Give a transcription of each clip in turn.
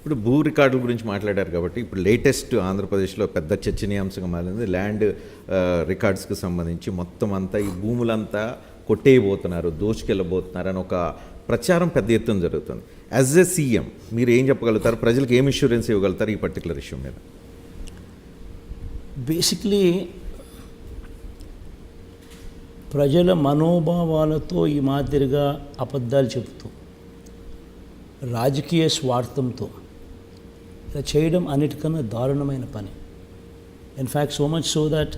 ఇప్పుడు భూ రికార్డుల గురించి మాట్లాడారు కాబట్టి ఇప్పుడు లేటెస్ట్ ఆంధ్రప్రదేశ్లో పెద్ద చర్చనీయాంశంగా మారింది ల్యాండ్ రికార్డ్స్కి సంబంధించి మొత్తం అంతా ఈ భూములంతా కొట్టేయబోతున్నారు, దోచుకెళ్ళబోతున్నారు అని ఒక ప్రచారం పెద్ద ఎత్తున జరుగుతుంది. యాజ్ ఎ సీఎం మీరు ఏం చెప్పగలుగుతారు? ప్రజలకు ఏం ఇన్సూరెన్స్ ఇవ్వగలుగుతారు ఈ పర్టికులర్ ఇష్యూ మీద? బేసిక్లీ ప్రజల మనోభావాలతో ఈ మాదిరిగా అబద్ధాలు చెబుతూ రాజకీయ స్వార్థంతో ఇలా చేయడం అన్నిటికన్నా దారుణమైన పని. In fact so much so that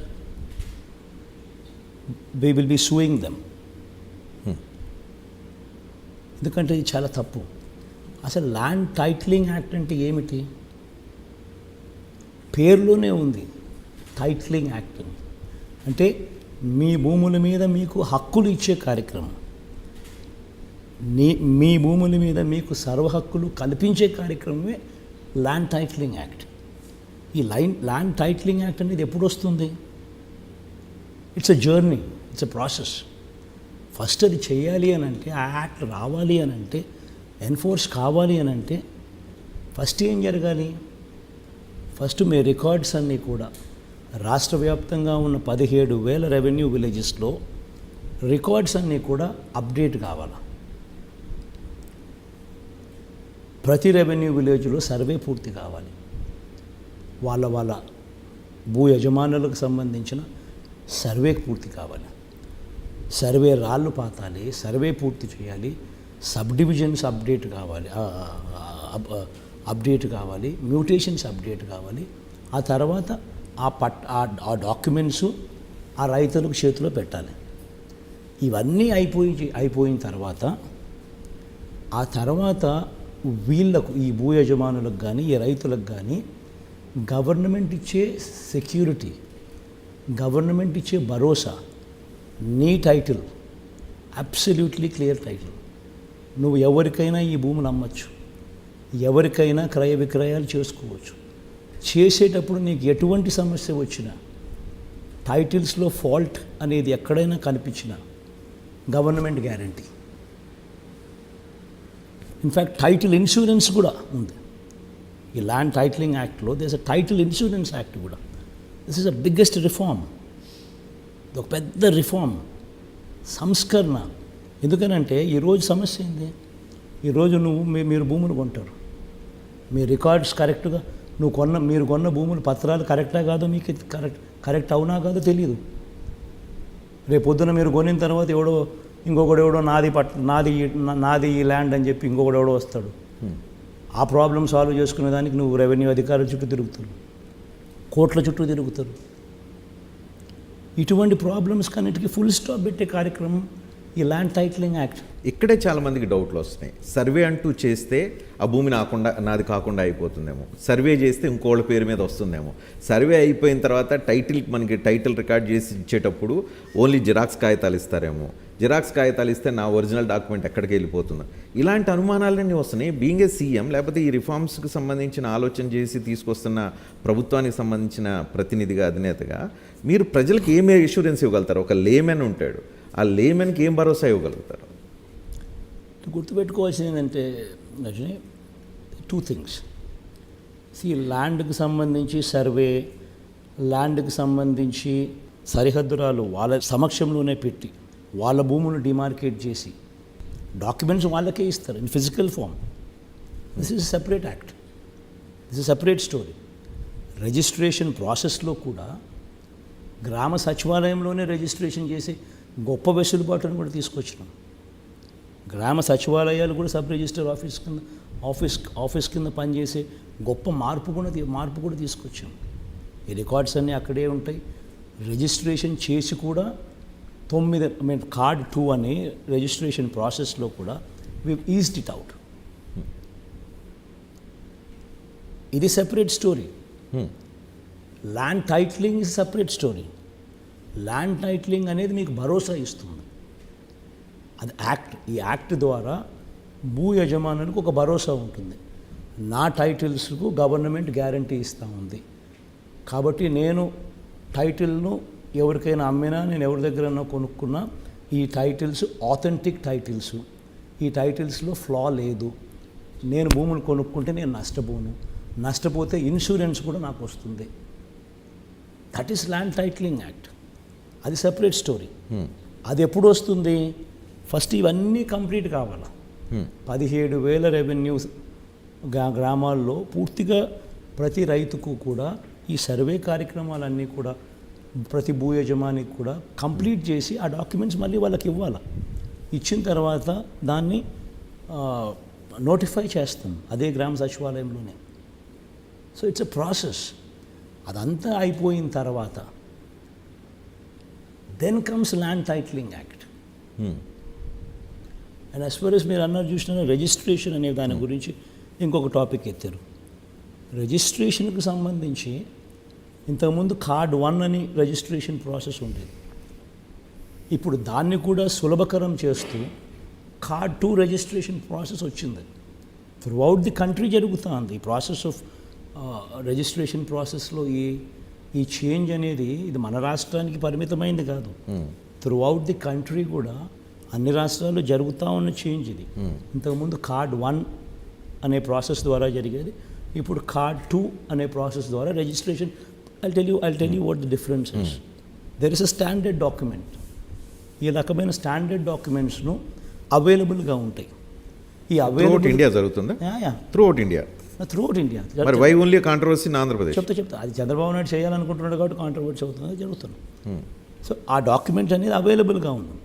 we will be suing them. ఎందుకంటే ఇది చాలా తప్పు. అసలు ల్యాండ్ టైటిలింగ్ యాక్ట్ అంటే ఏమిటి? పేరులోనే ఉంది టైటిలింగ్ యాక్ట్ అంటే మీ భూముల మీద మీకు హక్కులు ఇచ్చే కార్యక్రమం, మీ భూముల మీద మీకు సర్వ హక్కులు కల్పించే కార్యక్రమమే ల్యాండ్ టైటిలింగ్ యాక్ట్. ఈ ల్యాండ్ టైటిలింగ్ యాక్ట్ అనేది ఎప్పుడు వస్తుంది? It's a journey, it's a process. First అది చేయాలి అని అంటే, ఆ యాక్ట్ రావాలి అని అంటే, ఎన్ఫోర్స్ కావాలి అని అంటే ఫస్ట్ ఏం జరగాలి? ఫస్ట్ మీ రికార్డ్స్ అన్నీ కూడా రాష్ట్ర వ్యాప్తంగా ఉన్న 17,000 రెవెన్యూ విలేజెస్లో రికార్డ్స్ అన్నీ కూడా అప్డేట్ కావాలి. ప్రతి రెవెన్యూ విలేజ్లో సర్వే పూర్తి కావాలి. వాళ్ళ భూ యజమానులకు సంబంధించిన సర్వే పూర్తి కావాలి. సర్వే రాళ్ళు పాతాలి, సర్వే పూర్తి చేయాలి, సబ్ డివిజన్స్ అప్డేట్ కావాలి, అప్డేట్ కావాలి, మ్యూటేషన్స్ అప్డేట్ కావాలి. ఆ తర్వాత ఆ డాక్యుమెంట్స్ ఆ రైతులకు చేతిలో పెట్టాలి. ఇవన్నీ అయిపోయిన తర్వాత ఆ తర్వాత వీళ్ళకు, ఈ భూ యజమానులకు కానీ ఈ రైతులకు కానీ గవర్నమెంట్ ఇచ్చే సెక్యూరిటీ, గవర్నమెంట్ ఇచ్చే భరోసా, నీ టైటిల్ అబ్సల్యూట్లీ క్లియర్ టైటిల్. నువ్వు ఎవరికైనా ఈ భూములు అమ్మచ్చు, ఎవరికైనా క్రయ విక్రయాలు చేసుకోవచ్చు. చేసేటప్పుడు నీకు ఎటువంటి సమస్య వచ్చినా, టైటిల్స్లో ఫాల్ట్ అనేది ఎక్కడైనా కనిపించినా government guarantee. In fact title insurance కూడా ఉంది. ఈ ల్యాండ్ టైటిలింగ్ యాక్ట్లో there's a title insurance act కూడా. This is a biggest reform. ఇది ఒక పెద్ద రిఫార్మ్, సంస్కరణ. ఎందుకనంటే ఈరోజు సమస్య ఏంది? ఈరోజు మీరు భూములు కొంటారు, మీ రికార్డ్స్ కరెక్ట్గా మీరు కొన్న భూములు పత్రాలు కరెక్టా కాదో మీకు కరెక్ట్ అవునా కాదో తెలియదు. రేపు పొద్దున మీరు కొనిన తర్వాత ఇంకొకడెవడో నాది ఈ ల్యాండ్ అని చెప్పి ఇంకొకడెవడో వస్తాడు. ఆ ప్రాబ్లం సాల్వ్ చేసుకునే దానికి నువ్వు రెవెన్యూ అధికారుల చుట్టూ తిరుగుతారు, కోర్టుల చుట్టూ తిరుగుతారు. ఇటువంటి ప్రాబ్లమ్స్ కన్నిటికీ ఫుల్ స్టాప్ పెట్టే కార్యక్రమం ఈ ల్యాండ్ టైటిలింగ్ యాక్ట్. ఇక్కడే చాలామందికి డౌట్లు వస్తున్నాయి. సర్వే అంటూ చేస్తే ఆ భూమి నాది కాకుండా అయిపోతుందేమో, సర్వే చేస్తే ఇంకోళ్ళ పేరు మీద వస్తుందేమో, సర్వే అయిపోయిన తర్వాత మనకి టైటిల్ రికార్డ్ చేసి ఇచ్చేటప్పుడు ఓన్లీ జిరాక్స్ కాగితాలు ఇస్తారేమో, జిరాక్స్ కాగితాలు ఇస్తే నా ఒరిజినల్ డాక్యుమెంట్ ఎక్కడికి వెళ్ళిపోతుంది? ఇలాంటి అనుమానాలన్నీ వస్తున్నాయి. బీయింగ్ ఏ సీఎం, లేకపోతే ఈ రిఫార్మ్స్కి సంబంధించిన ఆలోచన చేసి తీసుకొస్తున్న ప్రభుత్వానికి సంబంధించిన ప్రతినిధిగా, అధినేతగా మీరు ప్రజలకు ఏమే ఇన్సూరెన్స్ ఇవ్వగలుగుతారు? ఒక లేమెన్ ఉంటాడు, ఆ లేమెన్కి ఏం భరోసా ఇవ్వగలుగుతారు? గుర్తుపెట్టుకోవాల్సింది ఏంటంటే రజని, 2 things. ల్యాండ్కి సంబంధించి సర్వే, ల్యాండ్కి సంబంధించి సరిహద్దురాలు వాళ్ళ సమక్షంలోనే పెట్టి వాళ్ళ భూములు డిమార్కేట్ చేసి డాక్యుమెంట్స్ వాళ్ళకే ఇస్తారు in physical form. This is separate act, this is separate story. Registration ప్రాసెస్లో కూడా గ్రామ సచివాలయంలోనే రిజిస్ట్రేషన్ చేసి గొప్ప వెసులుబాటును కూడా తీసుకొచ్చినాం. గ్రామ సచివాలయాలు కూడా సబ్ రిజిస్టర్ ఆఫీస్ కింద పనిచేసే గొప్ప మార్పు కూడా తీసుకొచ్చాం. ఈ రికార్డ్స్ అన్నీ అక్కడే ఉంటాయి. రిజిస్ట్రేషన్ చేసి కూడా కార్డ్ 2 అనే రిజిస్ట్రేషన్ ప్రాసెస్లో కూడా వి ఈజ్డ్ ఇట్ అవుట్. ఇది separate story. Land titling is separate story. Land titling అనేది మీకు భరోసా ఇస్తుంది. అది యాక్ట్. ఈ యాక్ట్ ద్వారా భూ యజమానులకు ఒక భరోసా ఉంటుంది. నా టైటిల్స్కు గవర్నమెంట్ గ్యారంటీ ఇస్తూ ఉంది కాబట్టి నేను టైటిల్ను ఎవరికైనా అమ్మినా, నేను ఎవరి దగ్గరైనా కొనుక్కున్నా, ఈ టైటిల్స్ ఆథెంటిక్ టైటిల్స్, ఈ టైటిల్స్లో ఫ్లా లేదు, నేను భూములు కొనుక్కుంటే నేను నష్టపోతే ఇన్సూరెన్స్ కూడా నాకు వస్తుంది. That is land titling act. అది సెపరేట్ స్టోరీ. అది ఎప్పుడు వస్తుంది? ఫస్ట్ ఇవన్నీ కంప్లీట్ కావాలి. 17,000 రెవెన్యూ గ్రామాల్లో పూర్తిగా ప్రతి రైతుకు కూడా ఈ సర్వే కార్యక్రమాలన్నీ కూడా ప్రతి భూ యజమానికి కూడా కంప్లీట్ చేసి ఆ డాక్యుమెంట్స్ మళ్ళీ వాళ్ళకి ఇవ్వాలి. ఇచ్చిన తర్వాత దాన్ని నోటిఫై చేస్తాం అదే గ్రామ సచివాలయంలోనే. So it's a process. అదంతా అయిపోయిన తర్వాత then comes land titling act. And as far as మీరు అన్నారు చూసిన రిజిస్ట్రేషన్ అనే దాని గురించి ఇంకొక టాపిక్ ఎత్తారు. రిజిస్ట్రేషన్కి సంబంధించి ఇంతకుముందు కార్డ్ 1 అని రిజిస్ట్రేషన్ ప్రాసెస్ ఉండేది. ఇప్పుడు దాన్ని కూడా సులభకరం చేస్తూ కార్డ్ 2 రిజిస్ట్రేషన్ ప్రాసెస్ వచ్చింది. త్రూ అవుట్ ది కంట్రీ జరుగుతుంది ఈ ప్రాసెస్ ఆఫ్ రిజిస్ట్రేషన్ ప్రాసెస్లో ఈ చేంజ్ అనేది ఇది మన రాష్ట్రానికి పరిమితమైంది కాదు. త్రూ అవుట్ ది కంట్రీ కూడా అన్ని రాష్ట్రాల్లో జరుగుతూ ఉన్న చేంజ్ ఇది. ఇంతకుముందు కార్డ్ 1 అనే ప్రాసెస్ ద్వారా జరిగేది. ఇప్పుడు కార్డ్ 2 అనే ప్రాసెస్ ద్వారా registration. I'll tell you what the difference is. There is a standard document. ఈ రకమైన స్టాండర్డ్ డాక్యుమెంట్స్ను అవైలబుల్గా ఉంటాయి. ఈ త్రూఅవుట్ ఇండియా జరుగుతుందా? Throughout India. మరి why only controversy in Andhra Pradesh? చెప్తా అది చంద్రబాబు నాయుడు చేయాలనుకుంటున్నాడు కాబట్టి కాంట్రవర్సీ అవుతుంది, జరుగుతుంది. సో ఆ డాక్యుమెంట్ అనేది అవైలబుల్గా ఉంది.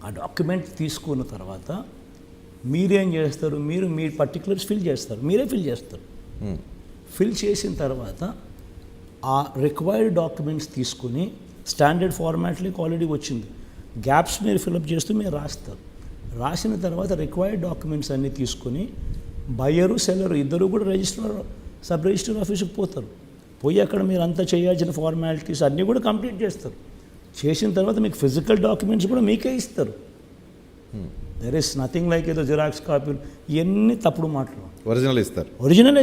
ఆ డాక్యుమెంట్ తీసుకున్న తర్వాత మీరేం చేస్తారు? మీ పర్టికులర్స్ ఫిల్ చేస్తారు, మీరే ఫిల్ చేస్తారు. ఫిల్ చేసిన తర్వాత ఆ రిక్వైర్డ్ డాక్యుమెంట్స్ తీసుకుని స్టాండర్డ్ ఫార్మాట్లోకి ఆల్రెడీ వచ్చింది. గ్యాప్స్ మీరు ఫిలప్ చేస్తూ మీరు రాస్తారు. రాసిన తర్వాత రిక్వైర్డ్ డాక్యుమెంట్స్ అన్నీ తీసుకొని బయ్యరు సెల్లరు ఇద్దరు కూడా సబ్ రిజిస్టర్ ఆఫీస్కి పోతారు. పోయి అక్కడ మీరు అంతా చేయాల్సిన ఫార్మాలిటీస్ అన్నీ కూడా కంప్లీట్ చేస్తారు. చేసిన తర్వాత మీకు ఫిజికల్ డాక్యుమెంట్స్ కూడా మీకే ఇస్తారు. దెర్ ఇస్ నథింగ్ లైక్ ఏదో జిరాక్స్ కాపీలు ఇవన్నీ తప్పుడు మాటలు. ఒరిజినలే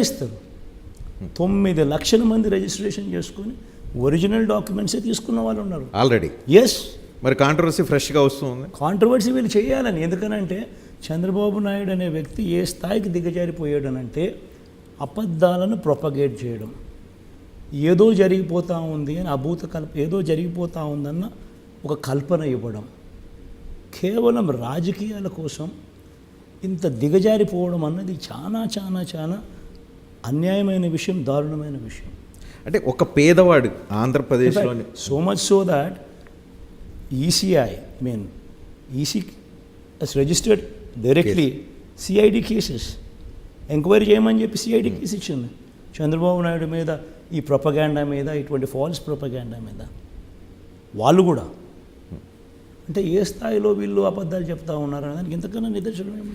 ఇస్తారు. 9 లక్షల మంది రిజిస్ట్రేషన్ చేసుకొని ఒరిజినల్ డాక్యుమెంట్సే తీసుకున్న వాళ్ళు ఉన్నారు ఆల్రెడీ. ఎస్. మరి కాంట్రవర్సీ ఫ్రెష్గా వస్తుంది. కాంట్రవర్సీ వీళ్ళు చేయాలని. ఎందుకనంటే చంద్రబాబు నాయుడు అనే వ్యక్తి ఏ స్థాయికి దిగజారిపోయాడనంటే అబద్ధాలను ప్రొపగేట్ చేయడం, ఏదో జరిగిపోతూ ఉంది అని ఏదో జరిగిపోతూ ఉందన్న ఒక కల్పన ఇవ్వడం, కేవలం రాజకీయాల కోసం ఇంత దిగజారిపోవడం అన్నది చాలా చాలా చాలా అన్యాయమైన విషయం, దారుణమైన విషయం. అంటే ఒక పేదవాడు ఆంధ్రప్రదేశ్లోని so much so that ECI EC has registered directly CID cases enquiry చేయమని చెప్పి సిఐడి కేసు ఇచ్చింది చంద్రబాబు నాయుడు మీద, ఈ ప్రొపగాండా మీద, ఇటువంటి ఫాల్స్ ప్రొపగాండా మీద. వాళ్ళు కూడా అంటే ఏ స్థాయిలో వీళ్ళు అబద్ధాలు చెప్తా ఉన్నారనే దానికి ఇంతకన్నా నిదర్శనం ఏమి?